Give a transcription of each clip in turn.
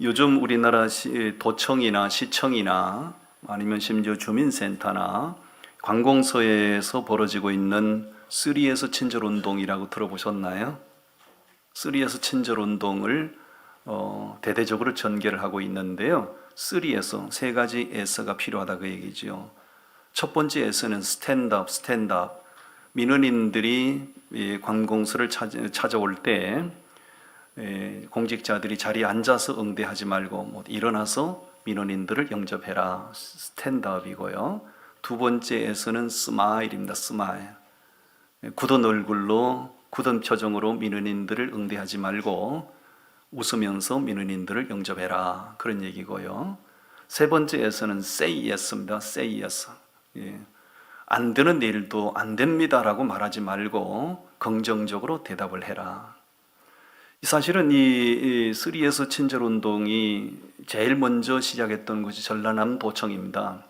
요즘 우리나라 도청이나 시청이나 아니면 심지어 주민센터나 관공서에서 벌어지고 있는 3S 친절운동이라고 들어보셨나요? 3S 친절운동을 대대적으로 전개를 하고 있는데요. 3S, 세 가지 S가 필요하다 그 얘기죠. 첫 번째 S는 스탠드업, 스탠드업. 민원인들이 관공서를 찾아올 때 공직자들이 자리에 앉아서 응대하지 말고 일어나서 민원인들을 영접해라. 스탠드업이고요. 두 번째에서는 스마일입니다. 스마일. 굳은 얼굴로 굳은 표정으로 민원인들을 응대하지 말고 웃으면서 민원인들을 영접해라. 그런 얘기고요. 세 번째에서는 say yes입니다. say yes. 안 되는 일도 안 됩니다라고 말하지 말고 긍정적으로 대답을 해라. 사실은 이 3S 친절운동이 제일 먼저 시작했던 곳이 전라남도청입니다.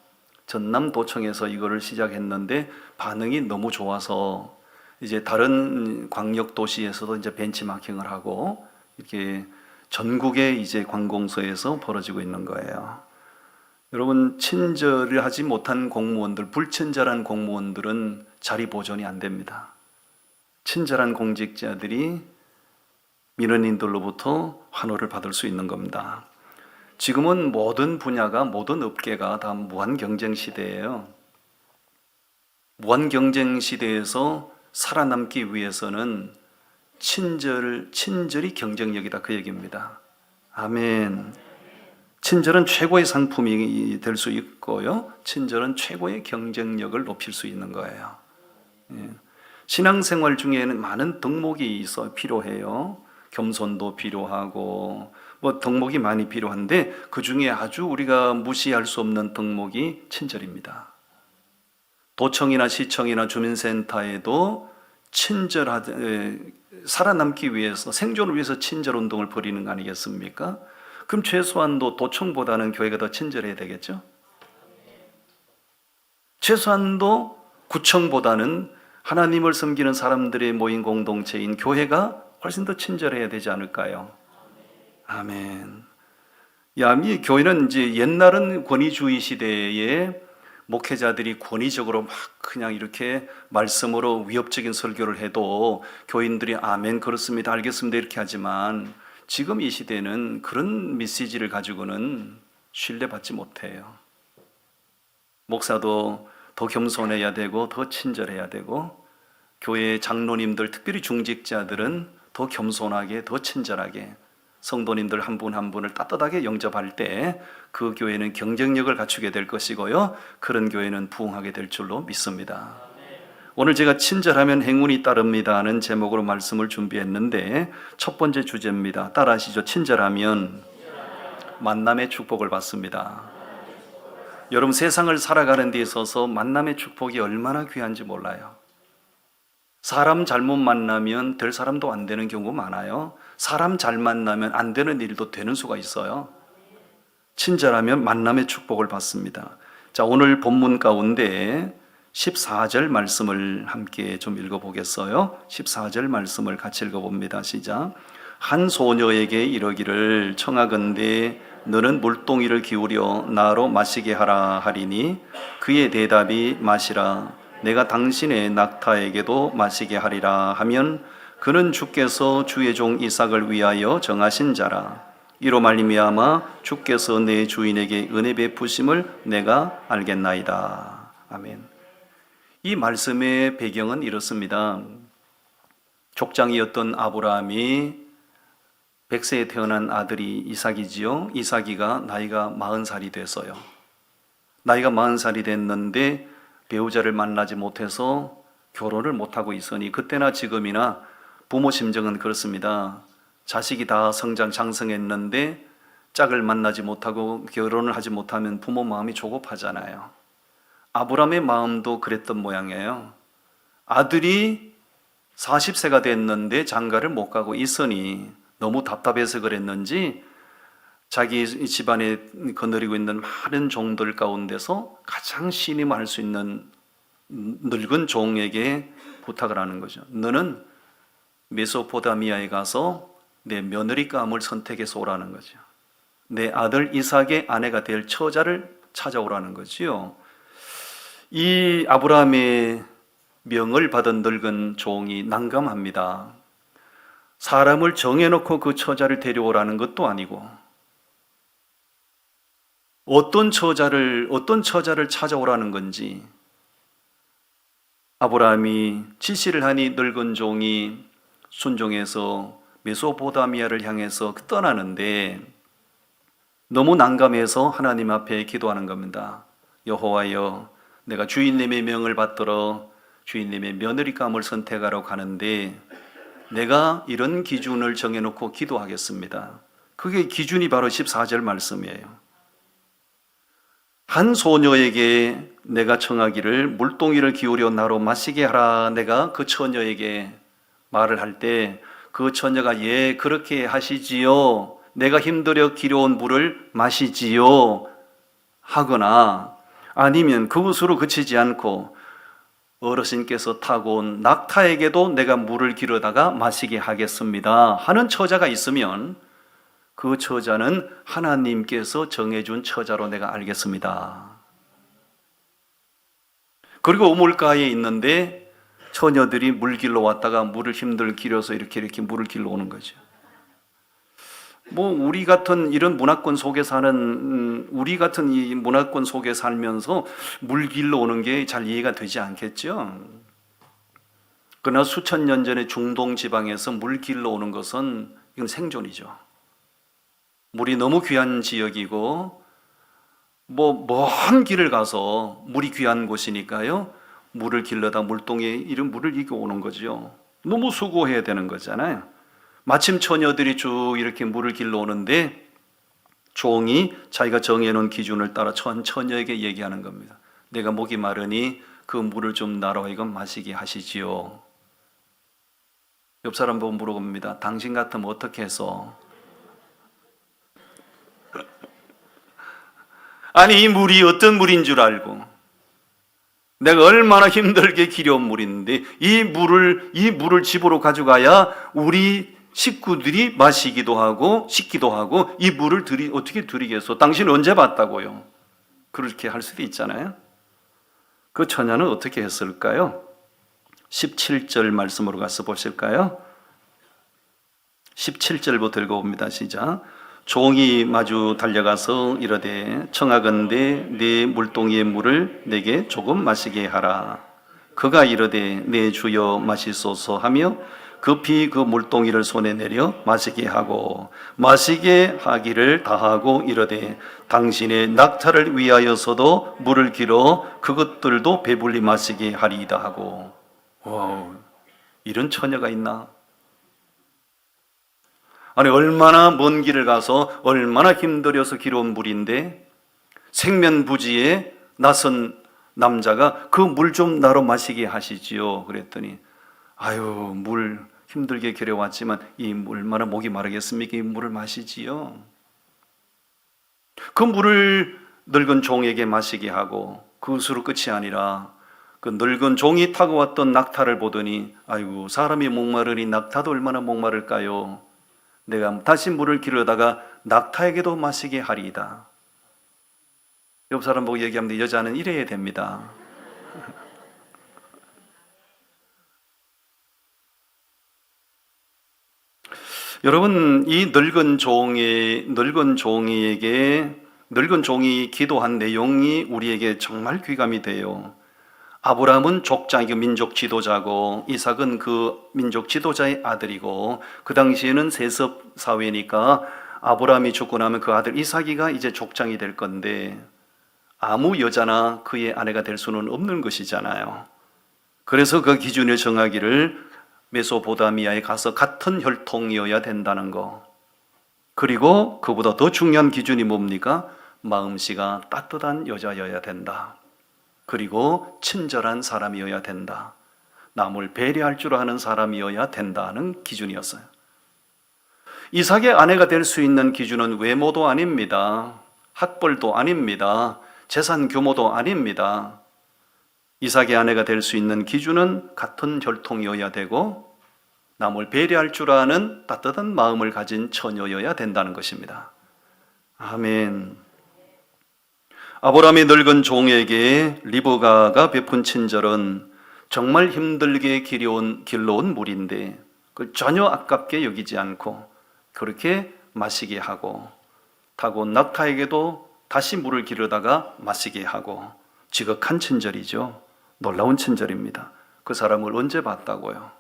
전남도청에서 이거를 시작했는데 반응이 너무 좋아서 이제 다른 광역 도시에서도 이제 벤치마킹을 하고 이렇게 전국의 이제 관공서에서 벌어지고 있는 거예요. 여러분, 친절을 하지 못한 공무원들, 불친절한 공무원들은 자리 보존이 안 됩니다. 친절한 공직자들이 민원인들로부터 환호를 받을 수 있는 겁니다. 지금은 모든 분야가, 모든 업계가 다 무한 경쟁 시대예요. 무한 경쟁 시대에서 살아남기 위해서는 친절이 경쟁력이다 그 얘기입니다. 아멘. 친절은 최고의 상품이 될 수 있고요. 친절은 최고의 경쟁력을 높일 수 있는 거예요. 신앙생활 중에는 많은 덕목이 필요해요. 겸손도 필요하고 덕목이 많이 필요한데 그 중에 아주 우리가 무시할 수 없는 덕목이 친절입니다. 도청이나 시청이나 주민센터에도 살아남기 위해서, 생존을 위해서 친절 운동을 벌이는 거 아니겠습니까? 그럼 최소한도 도청보다는 교회가 더 친절해야 되겠죠? 최소한도 구청보다는 하나님을 섬기는 사람들의 모인 공동체인 교회가 훨씬 더 친절해야 되지 않을까요? 아멘. 이 교회는 이제 옛날은 권위주의 시대에 목회자들이 권위적으로 막 그냥 이렇게 말씀으로 위협적인 설교를 해도 교인들이 아멘 그렇습니다 알겠습니다 이렇게 하지만 지금 이 시대는 그런 메시지를 가지고는 신뢰받지 못해요. 목사도 더 겸손해야 되고 더 친절해야 되고 교회 장로님들 특별히 중직자들은 더 겸손하게 더 친절하게 성도님들 한 분 한 분을 따뜻하게 영접할 때 그 교회는 경쟁력을 갖추게 될 것이고요. 그런 교회는 부흥하게 될 줄로 믿습니다. 오늘 제가 친절하면 행운이 따릅니다 하는 제목으로 말씀을 준비했는데 첫 번째 주제입니다. 따라하시죠. 친절하면 만남의 축복을 받습니다. 여러분, 세상을 살아가는 데 있어서 만남의 축복이 얼마나 귀한지 몰라요. 사람 잘못 만나면 될 사람도 안 되는 경우 많아요. 사람 잘 만나면 안 되는 일도 되는 수가 있어요. 친절하면 만남의 축복을 받습니다. 자, 오늘 본문 가운데 14절 말씀을 함께 좀 읽어보겠어요. 14절 말씀을 같이 읽어봅니다. 시작. 한 소녀에게 이러기를 청하건대 너는 물동이를 기울여 나로 마시게 하라 하리니 그의 대답이 마시라 내가 당신의 낙타에게도 마시게 하리라 하면 그는 주께서 주의 종 이삭을 위하여 정하신 자라. 이로 말미암아 주께서 내 주인에게 은혜 베푸심을 내가 알겠나이다. 아멘. 이 말씀의 배경은 이렇습니다. 족장이었던 아브라함이 100세에 태어난 아들이 이삭이지요. 이삭이가 나이가 40살이 됐어요. 나이가 40살이 됐는데 배우자를 만나지 못해서 결혼을 못하고 있으니 그때나 지금이나 부모 심정은 그렇습니다. 자식이 다 성장 장성했는데 짝을 만나지 못하고 결혼을 하지 못하면 부모 마음이 조급하잖아요. 아브라함의 마음도 그랬던 모양이에요. 아들이 40세가 됐는데 장가를 못 가고 있으니 너무 답답해서 그랬는지 자기 집안에 거느리고 있는 많은 종들 가운데서 가장 신임할 수 있는 늙은 종에게 부탁을 하는 거죠. 너는 메소포타미아에 가서 내 며느리감을 선택해서 오라는 거죠. 내 아들 이삭의 아내가 될 처자를 찾아오라는 거지요. 이 아브라함의 명을 받은 늙은 종이 난감합니다. 사람을 정해놓고 그 처자를 데려오라는 것도 아니고 어떤 처자를 찾아오라는 건지, 아브라함이 지시를 하니 늙은 종이 순종해서 메소포타미아를 향해서 떠나는데 너무 난감해서 하나님 앞에 기도하는 겁니다. 여호와여, 내가 주인님의 명을 받들어 주인님의 며느리감을 선택하러 가는데 내가 이런 기준을 정해놓고 기도하겠습니다. 그게 기준이 바로 14절 말씀이에요. 한 소녀에게 내가 청하기를 물동이를 기울여 나로 마시게 하라. 내가 그 처녀에게 말을 할 때 그 처녀가 예 그렇게 하시지요, 내가 힘들여 기려온 물을 마시지요 하거나, 아니면 그것으로 그치지 않고 어르신께서 타고 온 낙타에게도 내가 물을 기르다가 마시게 하겠습니다 하는 처자가 있으면 그 처자는 하나님께서 정해준 처자로 내가 알겠습니다. 그리고 우물가에 있는데 처녀들이 물 길러 왔다가 물을 힘들 기려서 이렇게 물을 길러 오는 거죠. 우리 같은 이런 문화권 속에 사는, 우리 같은 이 문화권 속에 살면서 물 길러 오는 게 잘 이해가 되지 않겠죠. 그러나 수천 년 전에 중동 지방에서 물 길러 오는 것은 이건 생존이죠. 물이 너무 귀한 지역이고 먼 길을 가서 물이 귀한 곳이니까요, 물을 길러다 물동에 이런 물을 이겨 오는 거죠. 너무 수고해야 되는 거잖아요. 마침 처녀들이 쭉 이렇게 물을 길러 오는데 종이 자기가 정해놓은 기준을 따라 처녀에게 얘기하는 겁니다. 내가 목이 마르니 그 물을 좀 나로 하여금 마시게 하시지요. 옆 사람 보고 물어봅니다. 당신 같으면 어떻게 해서? 아니, 이 물이 어떤 물인 줄 알고, 내가 얼마나 힘들게 기려온 물인데 이 물을 집으로 가져가야 우리 식구들이 마시기도 하고 씻기도 하고 이 물을 어떻게 드리겠소? 당신 언제 봤다고요? 그렇게 할 수도 있잖아요. 그 처녀는 어떻게 했을까요? 17절 말씀으로 가서 보실까요? 17절부터 읽어봅니다. 시작. 종이 마주 달려가서 이르되 청하건대 네 물동이의 물을 내게 조금 마시게 하라. 그가 이르되 네 주여 마시소서 하며 급히 그 물동이를 손에 내려 마시게 하고 마시게 하기를 다하고 이르되 당신의 낙타를 위하여서도 물을 길어 그것들도 배불리 마시게 하리이다 하고. 와우, 이런 처녀가 있나? 아니, 얼마나 먼 길을 가서 얼마나 힘들어서 길어온 물인데 생면부지에 낯선 남자가 그 물 좀 나로 마시게 하시지요. 그랬더니 아유, 물 힘들게 길어왔지만 이 물 얼마나 목이 마르겠습니까? 이 물을 마시지요. 그 물을 늙은 종에게 마시게 하고 그것으로 끝이 아니라 그 늙은 종이 타고 왔던 낙타를 보더니 아이고, 사람이 목마르니 낙타도 얼마나 목마를까요? 내가 다시 물을 기르다가 낙타에게도 마시게 하리이다. 옆 사람 보고 얘기하면 여자는 이래야 됩니다. 여러분, 이 늙은 종이 기도한 내용이 우리에게 정말 귀감이 돼요. 아브라함은 족장이고 민족 지도자고 이삭은 그 민족 지도자의 아들이고, 그 당시에는 세습 사회니까 아브라함이 죽고 나면 그 아들 이삭이가 이제 족장이 될 건데 아무 여자나 그의 아내가 될 수는 없는 것이잖아요. 그래서 그 기준을 정하기를 메소포타미아에 가서 같은 혈통이어야 된다는 거. 그리고 그보다 더 중요한 기준이 뭡니까? 마음씨가 따뜻한 여자여야 된다. 그리고 친절한 사람이어야 된다. 남을 배려할 줄 아는 사람이어야 된다는 기준이었어요. 이삭의 아내가 될 수 있는 기준은 외모도 아닙니다. 학벌도 아닙니다. 재산 규모도 아닙니다. 이삭의 아내가 될 수 있는 기준은 같은 혈통이어야 되고 남을 배려할 줄 아는 따뜻한 마음을 가진 처녀여야 된다는 것입니다. 아멘. 아브라함의 늙은 종에게 리브가가 베푼 친절은 정말 힘들게 길러온 물인데 그걸 전혀 아깝게 여기지 않고 그렇게 마시게 하고, 타고 낙타에게도 다시 물을 기르다가 마시게 하고, 지극한 친절이죠. 놀라운 친절입니다. 그 사람을 언제 봤다고요?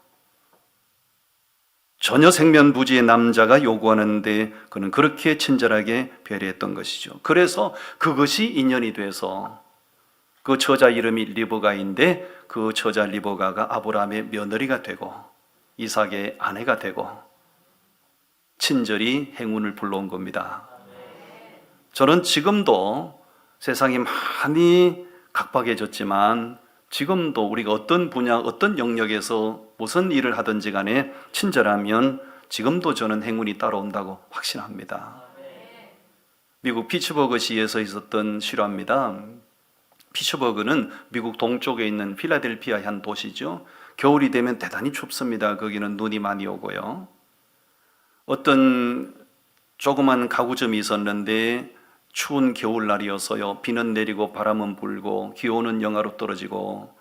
전혀 생면부지의 남자가 요구하는데 그는 그렇게 친절하게 배려했던 것이죠. 그래서 그것이 인연이 돼서 그 처자 이름이 리브가인데 그 처자 리브가가 아브라함의 며느리가 되고 이삭의 아내가 되고 친절히 행운을 불러온 겁니다. 저는 지금도 세상이 많이 각박해졌지만 지금도 우리가 어떤 분야, 어떤 영역에서 무슨 일을 하든지 간에 친절하면 지금도 저는 행운이 따라온다고 확신합니다. 미국 피츠버그시에서 있었던 실화입니다. 피츠버그는 미국 동쪽에 있는 필라델피아 한 도시죠. 겨울이 되면 대단히 춥습니다. 거기는 눈이 많이 오고요. 어떤 조그만 가구점이 있었는데 추운 겨울날이어서요. 비는 내리고 바람은 불고 기온은 영하로 떨어지고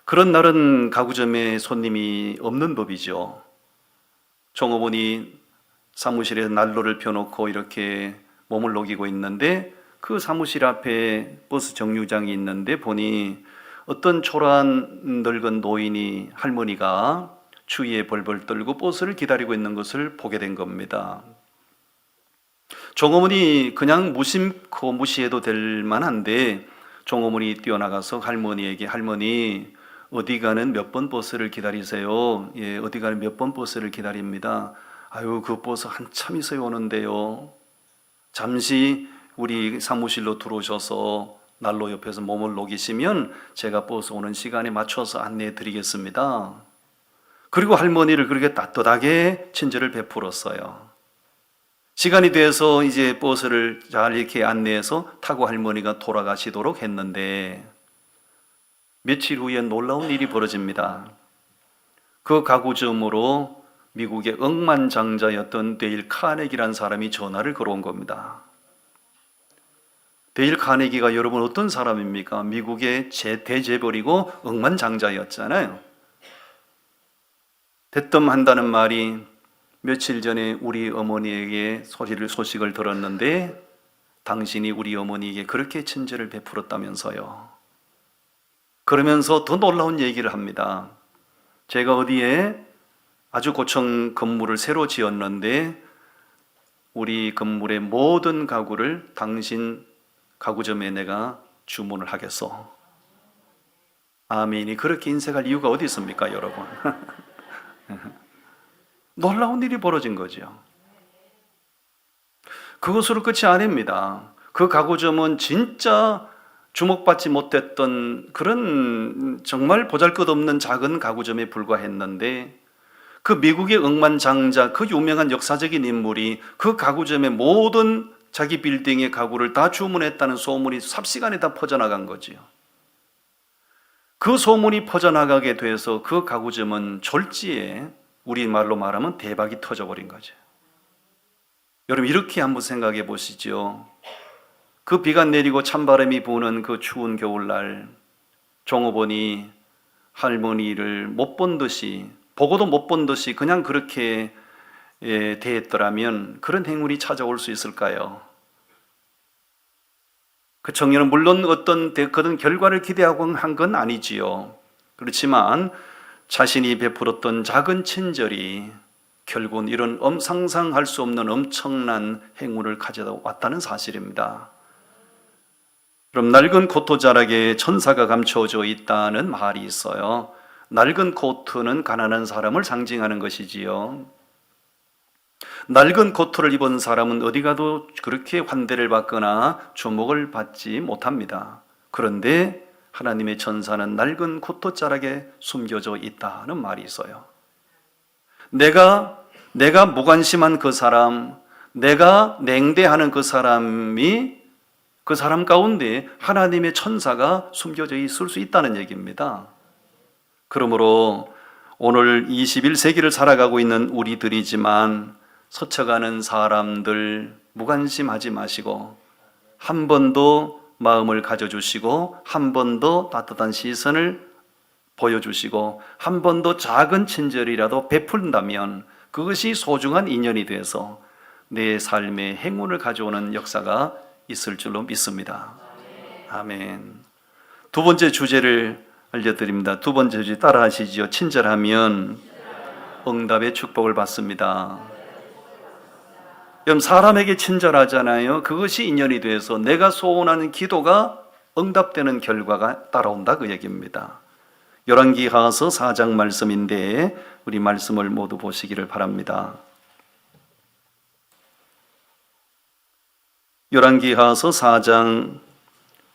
그런 날은 가구점에 손님이 없는 법이죠. 종업원이 사무실에 난로를 펴놓고 이렇게 몸을 녹이고 있는데 그 사무실 앞에 버스 정류장이 있는데 보니 어떤 초라한 늙은 노인이 할머니가 추위에 벌벌 떨고 버스를 기다리고 있는 것을 보게 된 겁니다. 종업원이 그냥 무심코 무시해도 될 만한데 종업원이 뛰어나가서 할머니에게 할머니 어디 가는 몇 번 버스를 기다리세요? 예, 어디 가는 몇 번 버스를 기다립니다. 아유 그 버스 한참 있어요 오는데요. 잠시 우리 사무실로 들어오셔서 난로 옆에서 몸을 녹이시면 제가 버스 오는 시간에 맞춰서 안내해 드리겠습니다. 그리고 할머니를 그렇게 따뜻하게 친절을 베풀었어요. 시간이 돼서 이제 버스를 잘 이렇게 안내해서 타고 할머니가 돌아가시도록 했는데 며칠 후에 놀라운 일이 벌어집니다. 그 가구점으로 미국의 억만장자였던 데일 카네기라는 사람이 전화를 걸어온 겁니다. 데일 카네기가 여러분 어떤 사람입니까? 미국의 대재벌이고 억만장자였잖아요. 대뜸한다는 말이 며칠 전에 우리 어머니에게 소식을 들었는데 당신이 우리 어머니에게 그렇게 친절을 베풀었다면서요. 그러면서 더 놀라운 얘기를 합니다. 제가 어디에 아주 고층 건물을 새로 지었는데 우리 건물의 모든 가구를 당신 가구점에 내가 주문을 하겠소. 아멘이 그렇게 인색할 이유가 어디 있습니까, 여러분? 놀라운 일이 벌어진 거죠. 그것으로 끝이 아닙니다. 그 가구점은 진짜 주목받지 못했던 그런 정말 보잘것없는 작은 가구점에 불과했는데 그 미국의 억만장자, 그 유명한 역사적인 인물이 그 가구점의 모든 자기 빌딩의 가구를 다 주문했다는 소문이 삽시간에 다 퍼져나간 거지요. 그 소문이 퍼져나가게 돼서 그 가구점은 졸지에 우리말로 말하면 대박이 터져버린 거죠. 여러분 이렇게 한번 생각해 보시죠. 그 비가 내리고 찬바람이 부는 그 추운 겨울날 종업원이 할머니를 못 본 듯이 보고도 못 본 듯이 그냥 그렇게 대했더라면 그런 행운이 찾아올 수 있을까요? 그 청년은 물론 어떤 그런 결과를 기대하고 한 건 아니지요. 그렇지만 자신이 베풀었던 작은 친절이 결국은 이런 상상할 수 없는 엄청난 행운을 가져다 왔다는 사실입니다. 그럼 낡은 코트 자락에 천사가 감춰져 있다는 말이 있어요. 낡은 코트는 가난한 사람을 상징하는 것이지요. 낡은 코트를 입은 사람은 어디 가도 그렇게 환대를 받거나 주목을 받지 못합니다. 그런데 하나님의 천사는 낡은 코트 자락에 숨겨져 있다는 말이 있어요. 내가 무관심한 그 사람, 내가 냉대하는 그 사람이 그 사람 가운데 하나님의 천사가 숨겨져 있을 수 있다는 얘기입니다. 그러므로 오늘 21세기를 살아가고 있는 우리들이지만 스쳐가는 사람들, 무관심하지 마시고 한 번 더 마음을 가져주시고 한 번 더 따뜻한 시선을 보여주시고 한 번 더 작은 친절이라도 베푼다면 그것이 소중한 인연이 돼서 내 삶에 행운을 가져오는 역사가 있을 줄로 믿습니다. 아멘. 두 번째 주제를 알려드립니다. 두 번째 주제 따라 하시지요. 친절하면 응답의 축복을 받습니다. 여러분, 사람에게 친절하잖아요. 그것이 인연이 돼서 내가 소원하는 기도가 응답되는 결과가 따라온다, 그 얘기입니다. 열왕기하서 4장 말씀인데 우리 말씀을 모두 보시기를 바랍니다. 열왕기하서 4장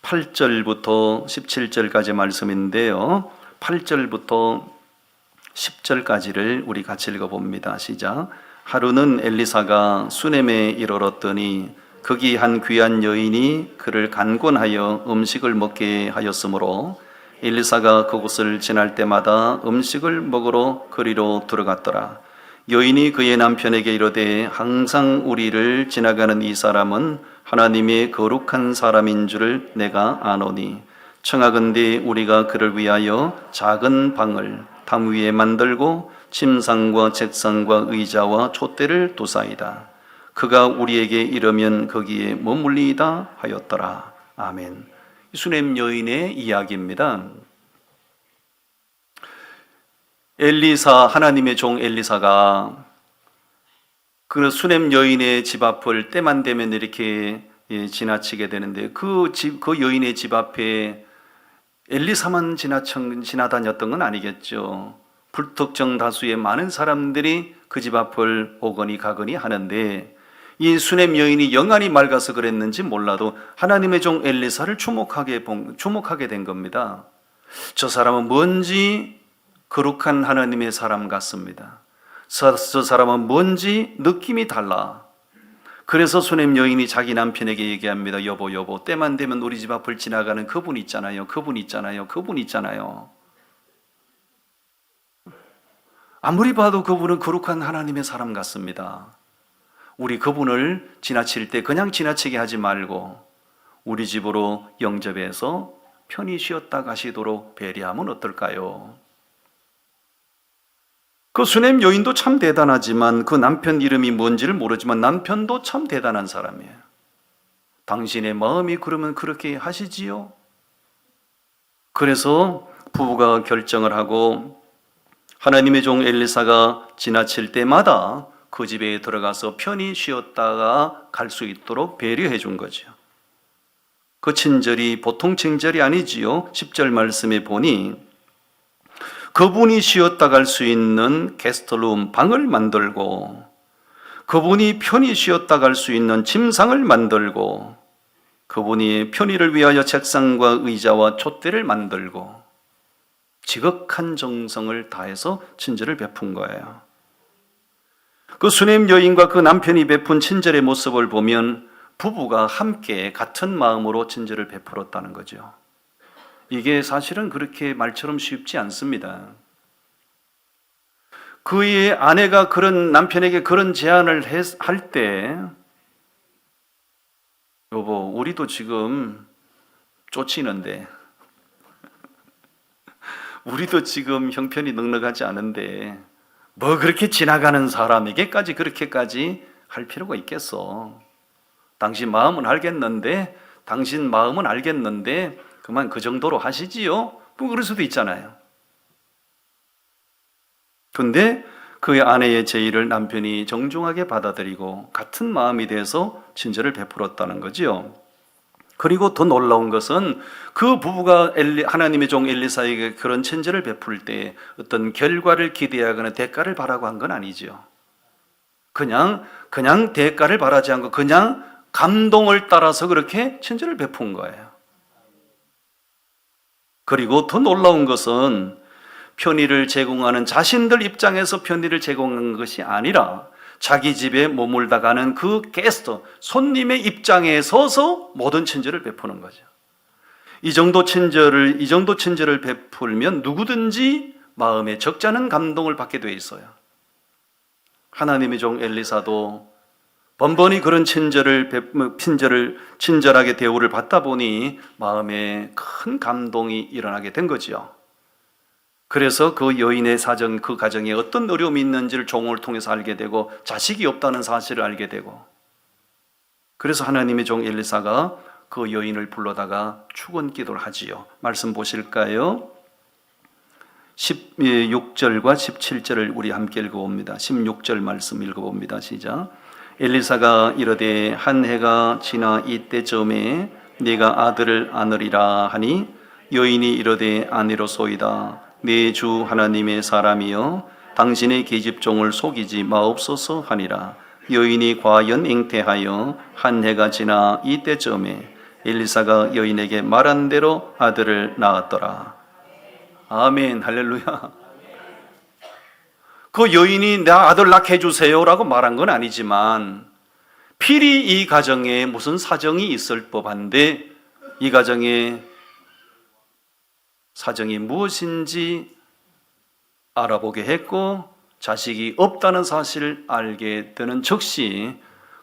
8절부터 17절까지 말씀인데요, 8절부터 10절까지를 우리 같이 읽어봅니다. 시작. 하루는 엘리사가 수넴에 이르렀더니 거기 한 귀한 여인이 그를 간곤하여 음식을 먹게 하였으므로 엘리사가 그곳을 지날 때마다 음식을 먹으러 그리로 들어갔더라. 여인이 그의 남편에게 이르되 항상 우리를 지나가는 이 사람은 하나님의 거룩한 사람인 줄을 내가 아노니 청하건대 우리가 그를 위하여 작은 방을 담 위에 만들고 침상과 책상과 의자와 촛대를 두사이다. 그가 우리에게 이르면 거기에 머물리이다 하였더라. 아멘. 수넴 여인의 이야기입니다. 엘리사, 하나님의 종 엘리사가 그 수넴 여인의 집 앞을 때만 되면 이렇게 지나치게 되는데 그 여인의 집 앞에 엘리사만 지나다녔던 건 아니겠죠. 불특정 다수의 많은 사람들이 그 집 앞을 오거니 가거니 하는데 이 수넴 여인이 영안이 맑아서 그랬는지 몰라도 하나님의 종 엘리사를 주목하게 된 겁니다. 저 사람은 뭔지 거룩한 하나님의 사람 같습니다. 저 사람은 뭔지 느낌이 달라. 그래서 수넴 여인이 자기 남편에게 얘기합니다. 여보, 때만 되면 우리 집 앞을 지나가는 그분 있잖아요. 아무리 봐도 그분은 거룩한 하나님의 사람 같습니다. 우리 그분을 지나칠 때 그냥 지나치게 하지 말고 우리 집으로 영접해서 편히 쉬었다 가시도록 배려하면 어떨까요? 그 수넴 여인도 참 대단하지만 그 남편 이름이 뭔지를 모르지만 남편도 참 대단한 사람이에요. 당신의 마음이 그러면 그렇게 하시지요? 그래서 부부가 결정을 하고 하나님의 종 엘리사가 지나칠 때마다 그 집에 들어가서 편히 쉬었다가 갈 수 있도록 배려해 준 거죠. 그 친절이 보통 친절이 아니지요. 10절 말씀에 보니 그분이 쉬었다 갈 수 있는 게스트룸 방을 만들고 그분이 편히 쉬었다 갈 수 있는 침상을 만들고 그분이 편의를 위하여 책상과 의자와 촛대를 만들고 지극한 정성을 다해서 친절을 베푼 거예요. 그 수넴 여인과 그 남편이 베푼 친절의 모습을 보면 부부가 함께 같은 마음으로 친절을 베풀었다는 거죠. 이게 사실은 그렇게 말처럼 쉽지 않습니다. 그의 아내가 그런 남편에게 그런 제안을 할 때 여보, 우리도 지금 쫓이는데 우리도 지금 형편이 넉넉하지 않은데 뭐 그렇게 지나가는 사람에게까지 그렇게까지 할 필요가 있겠어. 당신 마음은 알겠는데 그만 그 정도로 하시지요? 뭐 그럴 수도 있잖아요. 근데 그의 아내의 제의를 남편이 정중하게 받아들이고 같은 마음이 돼서 친절을 베풀었다는 거지요. 그리고 더 놀라운 것은 그 부부가 하나님의 종 엘리사에게 그런 친절을 베풀 때 어떤 결과를 기대하거나 대가를 바라고 한 건 아니죠. 그냥 대가를 바라지 않고 그냥 감동을 따라서 그렇게 친절을 베푼 거예요. 그리고 더 놀라운 것은 편의를 제공하는 자신들 입장에서 편의를 제공한 것이 아니라 자기 집에 머물다 가는 그 게스트, 손님의 입장에 서서 모든 친절을 베푸는 거죠. 이 정도 친절을 베풀면 누구든지 마음에 적잖은 감동을 받게 돼 있어요. 하나님의 종 엘리사도 번번이 그런 친절하게 대우를 받다 보니 마음에 큰 감동이 일어나게 된 거지요. 그래서 그 여인의 사정, 그 가정에 어떤 어려움이 있는지를 종을 통해서 알게 되고 자식이 없다는 사실을 알게 되고, 그래서 하나님의 종 엘리사가 그 여인을 불러다가 축원 기도를 하지요. 말씀 보실까요? 16절과 17절을 우리 함께 읽어봅니다. 16절 말씀 읽어봅니다. 시작. 엘리사가 이르되 한 해가 지나 이때쯤에 네가 아들을 안으리라 하니 여인이 이르되 아니로소이다. 내 주 하나님의 사람이여 당신의 계집종을 속이지 마옵소서 하니라. 여인이 과연 잉태하여 한 해가 지나 이때쯤에 엘리사가 여인에게 말한 대로 아들을 낳았더라. 아멘, 할렐루야. 그 여인이 나 아들 낳게 해주세요라고 말한 건 아니지만 필히 이 가정에 무슨 사정이 있을 법한데 이 가정에 사정이 무엇인지 알아보게 했고 자식이 없다는 사실을 알게 되는 즉시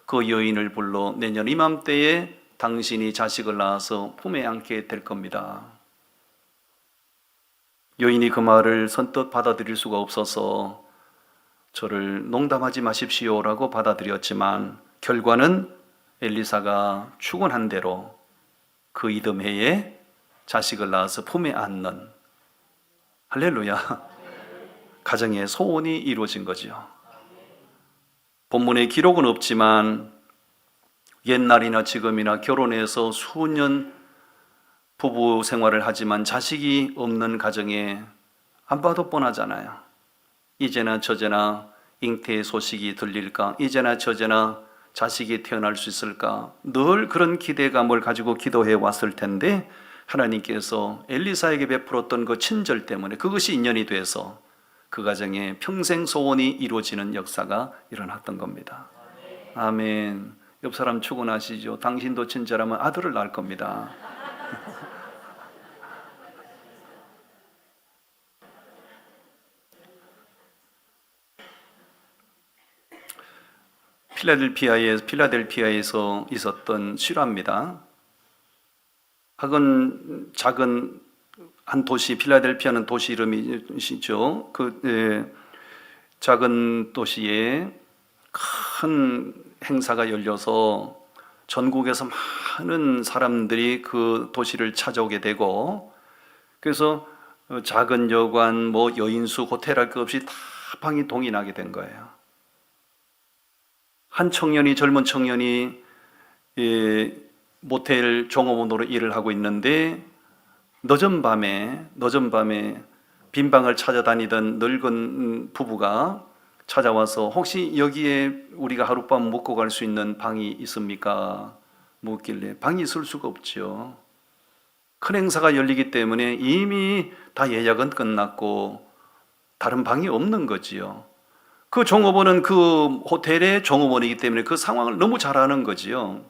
그 여인을 불러 내년 이맘때에 당신이 자식을 낳아서 품에 안게 될 겁니다. 여인이 그 말을 선뜻 받아들일 수가 없어서 저를 농담하지 마십시오라고 받아들였지만 결과는 엘리사가 축원한 대로 그 이듬해에 자식을 낳아서 품에 안는, 할렐루야, 가정의 소원이 이루어진 거죠. 본문에 기록은 없지만 옛날이나 지금이나 결혼해서 수년 부부 생활을 하지만 자식이 없는 가정에 안 봐도 뻔하잖아요. 이제나 저제나 잉태의 소식이 들릴까? 이제나 저제나 자식이 태어날 수 있을까? 늘 그런 기대감을 가지고 기도해 왔을 텐데 하나님께서 엘리사에게 베풀었던 그 친절 때문에 그것이 인연이 돼서 그 가정에 평생 소원이 이루어지는 역사가 일어났던 겁니다. 아멘. 옆 사람 축원하시죠. 당신도 친절하면 아들을 낳을 겁니다. 필라델피아에서 있었던 실화입니다. 작은 한 도시, 필라델피아는 도시 이름이시죠. 작은 도시에 큰 행사가 열려서 전국에서 많은 사람들이 그 도시를 찾아오게 되고, 그래서 작은 여관, 여인숙, 호텔 할 것 없이 다 방이 동이 나게 된 거예요. 한 젊은 청년이 모텔 종업원으로 일을 하고 있는데 늦은 밤에 빈 방을 찾아다니던 늙은 부부가 찾아와서 혹시 여기에 우리가 하룻밤 묵고 갈 수 있는 방이 있습니까? 묻길래 방이 있을 수가 없죠. 큰 행사가 열리기 때문에 이미 다 예약은 끝났고 다른 방이 없는 거지요. 그 종업원은 그 호텔의 종업원이기 때문에 그 상황을 너무 잘 아는 거지요.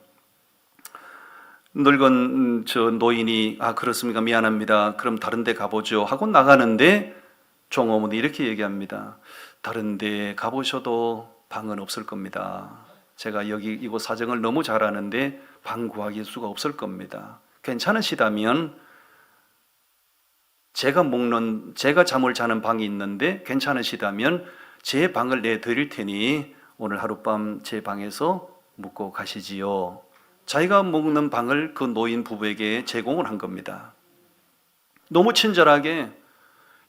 늙은 저 노인이 그렇습니까? 미안합니다. 그럼 다른 데 가보죠 하고 나가는데 종업원이 이렇게 얘기합니다. 다른 데 가보셔도 방은 없을 겁니다. 제가 이곳 사정을 너무 잘 아는데 방 구하기 수가 없을 겁니다. 괜찮으시다면 제가 잠을 자는 방이 있는데 괜찮으시다면 제 방을 내드릴 테니 오늘 하룻밤 제 방에서 묵고 가시지요. 자기가 묵는 방을 그 노인 부부에게 제공을 한 겁니다. 너무 친절하게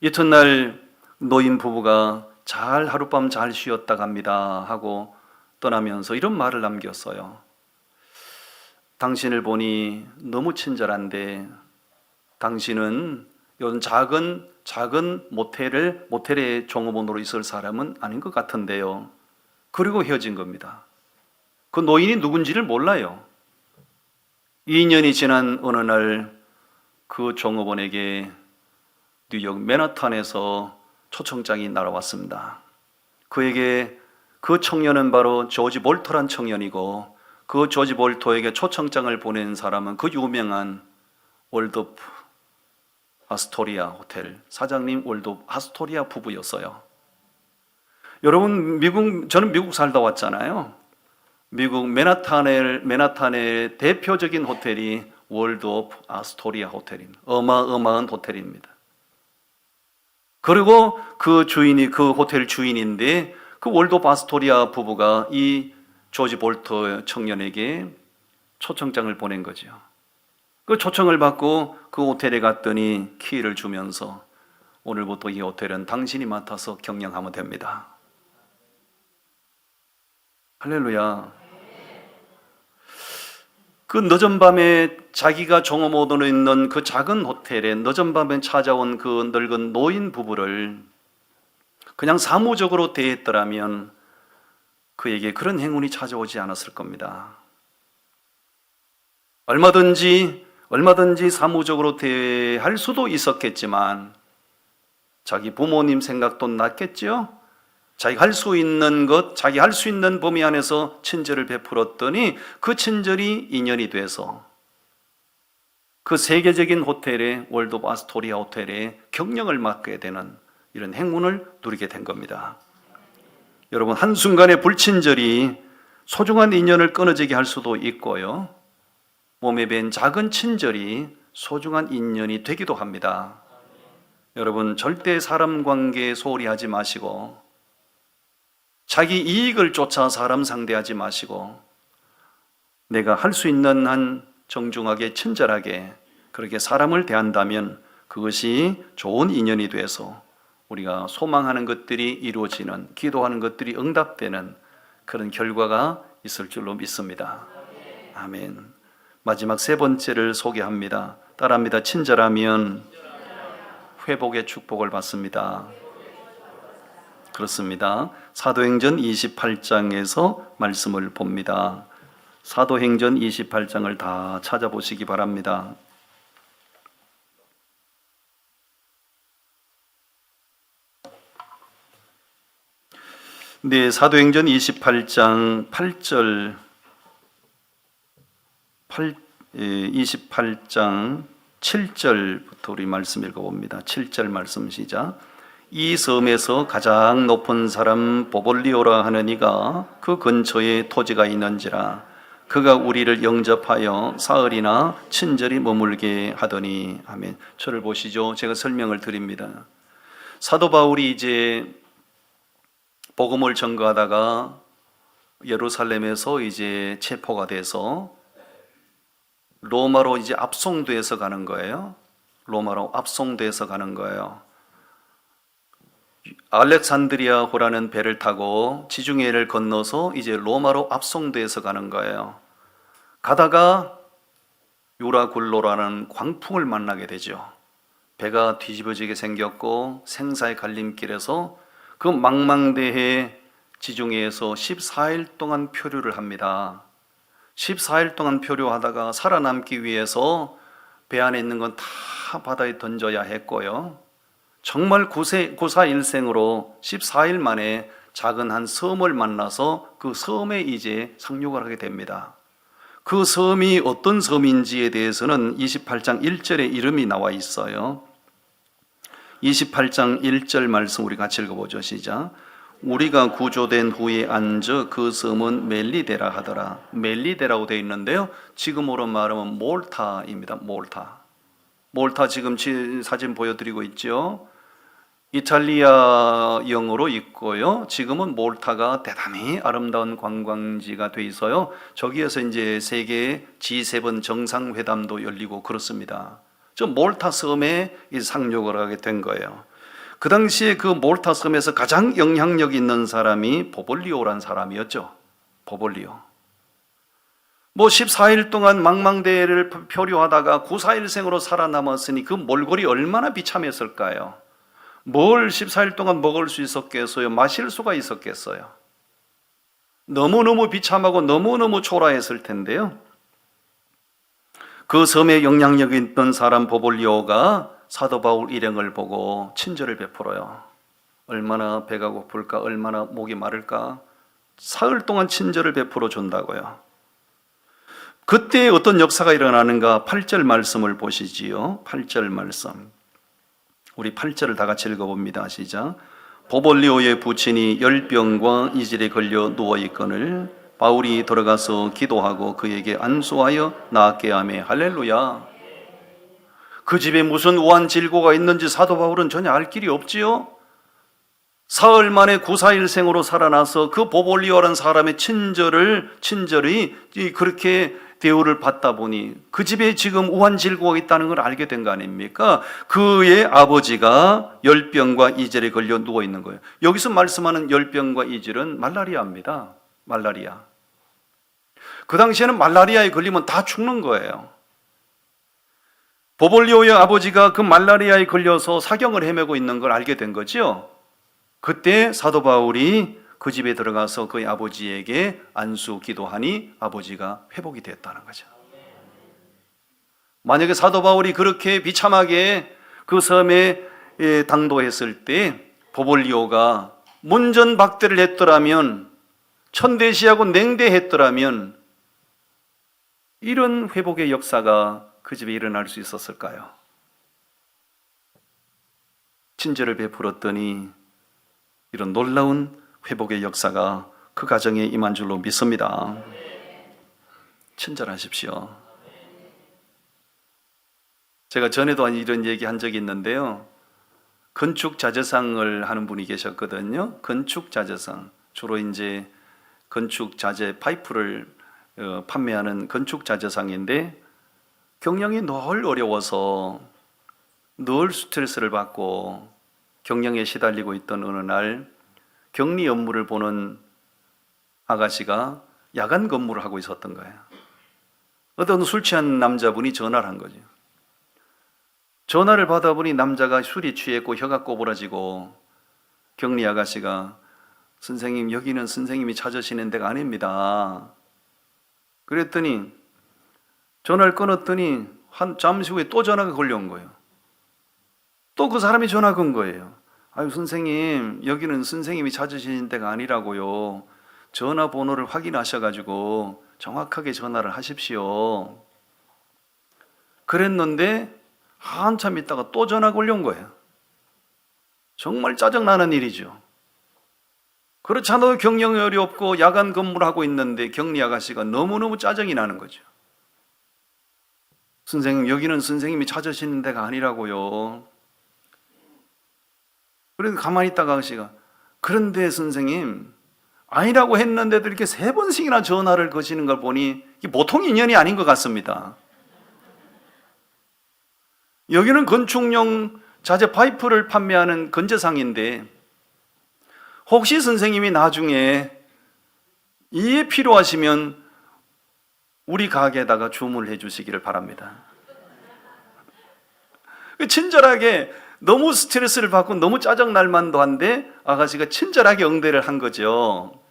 이튿날 노인 부부가 하룻밤 잘 쉬었다 갑니다 하고 떠나면서 이런 말을 남겼어요. 당신을 보니 너무 친절한데 당신은 이런 작은 모텔의 종업원으로 있을 사람은 아닌 것 같은데요. 그리고 헤어진 겁니다. 그 노인이 누군지를 몰라요. 2년이 지난 어느 날 그 종업원에게 뉴욕 맨하탄에서 초청장이 날아왔습니다. 그에게 그 청년은 바로 조지 볼터란 청년이고 그 조지 볼터에게 초청장을 보낸 사람은 그 유명한 월드오프 아스토리아 호텔 사장님 월드오프 아스토리아 부부였어요. 여러분, 저는 미국 살다 왔잖아요. 미국 맨하탄의 대표적인 호텔이 월드 오브 아스토리아 호텔입니다. 어마어마한 호텔입니다. 그리고 그 호텔 주인인데 그 월드 오브 아스토리아 부부가 이 조지 볼터 청년에게 초청장을 보낸 거죠. 그 초청을 받고 그 호텔에 갔더니 키를 주면서 오늘부터 이 호텔은 당신이 맡아서 경영하면 됩니다. 할렐루야. 그 늦은 밤에 자기가 종업원으로 있는 그 작은 호텔에 늦은 밤에 찾아온 그 늙은 노인 부부를 그냥 사무적으로 대했더라면 그에게 그런 행운이 찾아오지 않았을 겁니다. 얼마든지 사무적으로 대할 수도 있었겠지만 자기 부모님 생각도 났겠죠? 자기가 할 수 있는 것, 자기 할 수 있는 범위 안에서 친절을 베풀었더니 그 친절이 인연이 돼서 그 세계적인 호텔에 월드 오브 아스토리아 호텔에 경영을 맡게 되는 이런 행운을 누리게 된 겁니다. 여러분, 한순간의 불친절이 소중한 인연을 끊어지게 할 수도 있고요, 몸에 밴 작은 친절이 소중한 인연이 되기도 합니다. 여러분, 절대 사람 관계에 소홀히 하지 마시고 자기 이익을 쫓아 사람 상대하지 마시고 내가 할 수 있는 한 정중하게 친절하게 그렇게 사람을 대한다면 그것이 좋은 인연이 돼서 우리가 소망하는 것들이 이루어지는, 기도하는 것들이 응답되는 그런 결과가 있을 줄로 믿습니다. 아멘. 마지막 세 번째를 소개합니다. 따라합니다. 친절하면 회복의 축복을 받습니다. 그렇습니다. 사도행전 28장에서 말씀을 봅니다. 사도행전 28장을 다 찾아보시기 바랍니다. 네, 사도행전 28장 28장 7절부터 우리 말씀 읽어봅니다. 7절 말씀 시작. 이 섬에서 가장 높은 사람 보볼리오라 하는 이가 그 근처에 토지가 있는지라 그가 우리를 영접하여 사흘이나 친절히 머물게 하더니. 아멘. 저를 보시죠. 제가 설명을 드립니다. 사도 바울이 이제 복음을 전거하다가 예루살렘에서 이제 체포가 돼서 로마로 이제 압송돼서 가는 거예요. 로마로 압송돼서 가는 거예요. 알렉산드리아호라는 배를 타고 지중해를 건너서 이제 로마로 압송돼서 가는 거예요. 가다가 유라굴로라는 광풍을 만나게 되죠. 배가 뒤집어지게 생겼고 생사의 갈림길에서 그 망망대해 지중해에서 14일 동안 표류를 합니다. 14일 동안 표류하다가 살아남기 위해서 배 안에 있는 건 다 바다에 던져야 했고요, 정말 고사일생으로 14일 만에 작은 한 섬을 만나서 그 섬에 이제 상륙을 하게 됩니다. 그 섬이 어떤 섬인지에 대해서는 28장 1절에 이름이 나와 있어요. 28장 1절 말씀 우리 같이 읽어보죠. 시작. 우리가 구조된 후에 앉아 그 섬은 멜리데라 하더라. 멜리데라고 되어 있는데요, 지금으로 말하면 몰타입니다. 몰타 지금 사진 보여드리고 있죠. 이탈리아 영어로 있고요, 지금은 몰타가 대단히 아름다운 관광지가 돼 있어요. 저기에서 이제 세계 G7 정상회담도 열리고 그렇습니다. 저 몰타 섬에 상륙을 하게 된 거예요. 그 당시에 그 몰타 섬에서 가장 영향력 있는 사람이 보볼리오란 사람이었죠. 보볼리오. 14일 동안 망망대해를 표류하다가 구사일생으로 살아남았으니 그 몰골이 얼마나 비참했을까요? 뭘 14일 동안 먹을 수 있었겠어요? 마실 수가 있었겠어요? 너무너무 비참하고 너무너무 초라했을 텐데요, 그 섬에 영향력 있던 사람 보볼리오가 사도 바울 일행을 보고 친절을 베풀어요. 얼마나 배가 고플까, 얼마나 목이 마를까, 사흘 동안 친절을 베풀어 준다고요. 그때 어떤 역사가 일어나는가? 8절 말씀을 보시지요. 8절 말씀 우리 8절을 다 같이 읽어봅니다. 시작. 보볼리오의 부친이 열병과 이질에 걸려 누워있거늘 바울이 들어가서 기도하고 그에게 안수하여 낫게 하며 할렐루야. 그 집에 무슨 우한 질고가 있는지 사도 바울은 전혀 알 길이 없지요. 사흘 만에 구사일생으로 살아나서 그 보볼리오라는 사람의 친절히 그렇게 대우를 받다 보니 그 집에 지금 우한 질고가 있다는 걸 알게 된 거 아닙니까? 그의 아버지가 열병과 이절에 걸려 누워 있는 거예요. 여기서 말씀하는 열병과 이절은 말라리아입니다. 말라리아. 그 당시에는 말라리아에 걸리면 다 죽는 거예요. 보볼리오의 아버지가 그 말라리아에 걸려서 사경을 헤매고 있는 걸 알게 된 거죠. 그때 사도 바울이 그 집에 들어가서 그의 아버지에게 안수 기도하니 아버지가 회복이 됐다는 거죠. 만약에 사도 바울이 그렇게 비참하게 그 섬에 당도했을 때 보볼리오가 문전박대를 했더라면, 천대시하고 냉대했더라면 이런 회복의 역사가 그 집에 일어날 수 있었을까요? 친절을 베풀었더니 이런 놀라운 회복의 역사가 그 가정에 임한 줄로 믿습니다. 친절하십시오. 제가 전에도 이런 얘기 한 적이 있는데요. 건축 자재상을 하는 분이 계셨거든요. 건축 자재상. 주로 이제 건축 자재 파이프를 판매하는 건축 자재상인데 경영이 늘 어려워서 늘 스트레스를 받고 경영에 시달리고 있던 어느 날 격리 업무를 보는 아가씨가 야간 근무를 하고 있었던 거예요. 어떤 술 취한 남자분이 전화를 한 거죠. 전화를 받아보니 남자가 술이 취했고 혀가 꼬부라지고 격리 아가씨가 선생님, 여기는 선생님이 찾으시는 데가 아닙니다. 그랬더니 전화를 끊었더니 잠시 후에 또 전화가 걸려온 거예요. 또 그 사람이 전화 건 거예요. 아유 선생님, 여기는 선생님이 찾으시는 데가 아니라고요. 전화번호를 확인하셔가지고 정확하게 전화를 하십시오. 그랬는데 한참 있다가 또 전화가 올려온 거예요. 정말 짜증나는 일이죠. 그렇지 않아도 경영이 어렵고 야간 근무를 하고 있는데 격리 아가씨가 너무너무 짜증이 나는 거죠. 선생님, 여기는 선생님이 찾으시는 데가 아니라고요. 그래서 가만히 있다가 아가씨가, 그런데 선생님, 아니라고 했는데도 이렇게 3번씩이나 전화를 거시는 걸 보니 이게 보통 인연이 아닌 것 같습니다. 여기는 건축용 자재 파이프를 판매하는 건재상인데 혹시 선생님이 나중에 이에 필요하시면 우리 가게에다가 주문을 해 주시기를 바랍니다. 친절하게, 너무 스트레스를 받고 너무 짜증날 만도 한데 아가씨가 친절하게 응대를 한 거죠.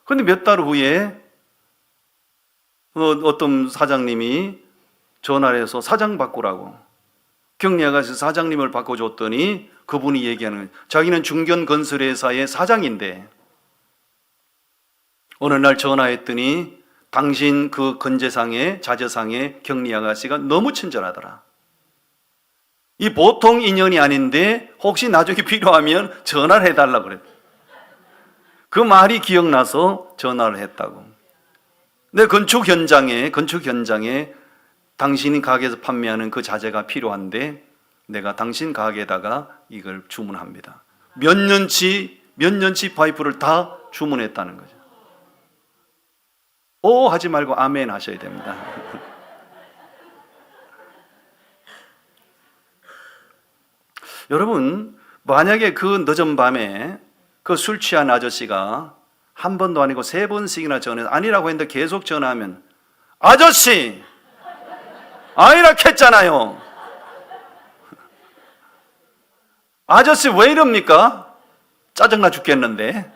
그런데 몇 달 후에 어떤 사장님이 전화를 해서 사장 바꾸라고, 격리 아가씨 사장님을 바꿔줬더니 그분이 얘기하는 거예요. 자기는 중견건설회사의 사장인데 어느 날 전화했더니 당신 그 건재상의 자재상의 격리 아가씨가 너무 친절하더라. 이 보통 인연이 아닌데 혹시 나중에 필요하면 전화를 해달라고 그랬다. 그 말이 기억나서 전화를 했다고. 내 건축 현장에 당신이 가게에서 판매하는 그 자재가 필요한데 내가 당신 가게에다가 이걸 주문합니다. 몇 년치 파이프를 다 주문했다는 거죠. 오 하지 말고 아멘 하셔야 됩니다. 여러분, 만약에 그 늦은 밤에 그 술 취한 아저씨가 한 번도 아니고 3번씩이나 전화해서 아니라고 했는데 계속 전화하면, 아저씨! 아니라 했잖아요. 아저씨 왜 이럽니까? 짜증나 죽겠는데.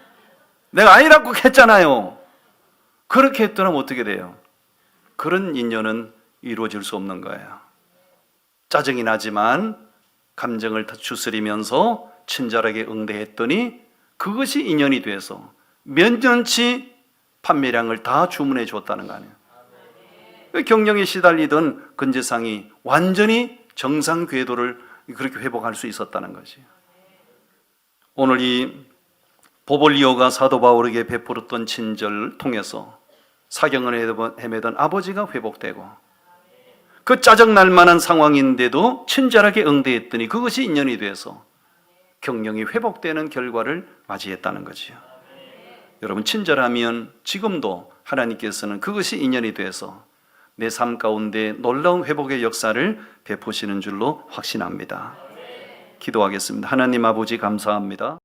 내가 아니라고 했잖아요. 그렇게 했더라면 어떻게 돼요? 그런 인연은 이루어질 수 없는 거예요. 짜증이 나지만 감정을 추스리면서 친절하게 응대했더니 그것이 인연이 돼서 몇 년치 판매량을 다 주문해 줬다는 거 아니에요. 경영에 시달리던 건재상이 완전히 정상 궤도를 그렇게 회복할 수 있었다는 거지. 오늘 이 보볼리오가 사도 바울에게 베풀었던 친절을 통해서 사경을 헤매던 아버지가 회복되고, 그 짜증날 만한 상황인데도 친절하게 응대했더니 그것이 인연이 돼서 경영이 회복되는 결과를 맞이했다는 거지요. 여러분, 친절하면 지금도 하나님께서는 그것이 인연이 돼서 내 삶 가운데 놀라운 회복의 역사를 베푸시는 줄로 확신합니다. 기도하겠습니다. 하나님 아버지, 감사합니다.